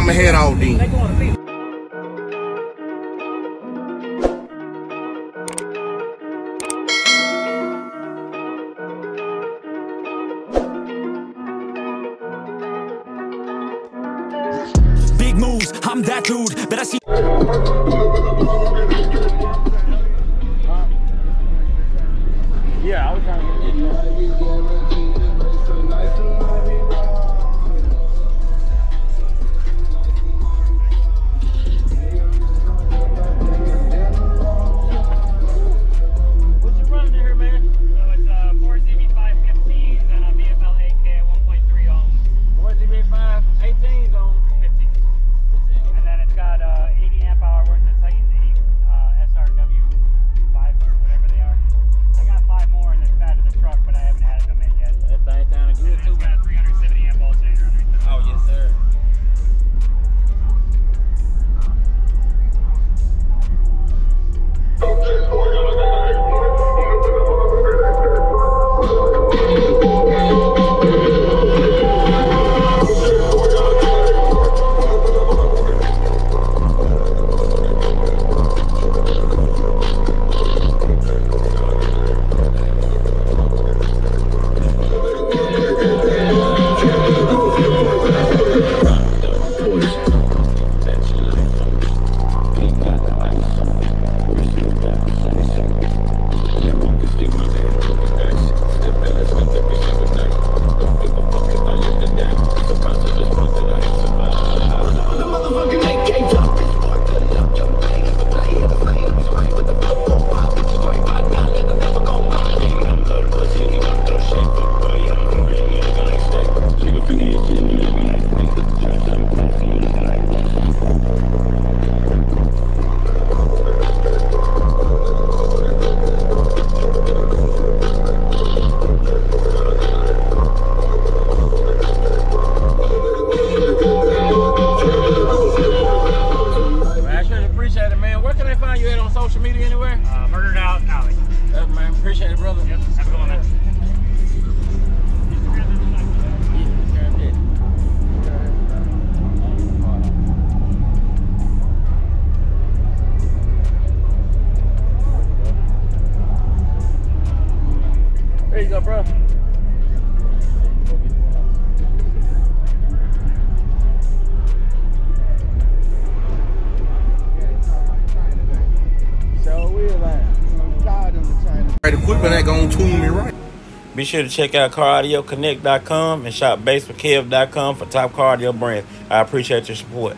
knock my head off then. Big moves, I'm that dude. Bet I see. Yeah, I was trying to get it. What you running in here, man? So it's 4 ZB515s and a VFL 8K at 1.3 ohms. 4 ZB518s on 15. And then it's got 80 amp hour worth of Titan 8 SRW5, whatever they are. I got 5 more in this bed of the truck, but I haven't added them in yet. that thing sounded good And too, it's got man. a 370 amp alternator underneath the Oh yes, sir. Appreciate it, man. Where can they find you at on social media anywhere? Murdered Out Alley. Man, appreciate it, brother. Yep, have a good one, man. There you go, bro. Right equipment ain't gonna tune me right. Be sure to check out CarAudioConnect.com and shop BaseWithKev.com for top car audio brands. I appreciate your support.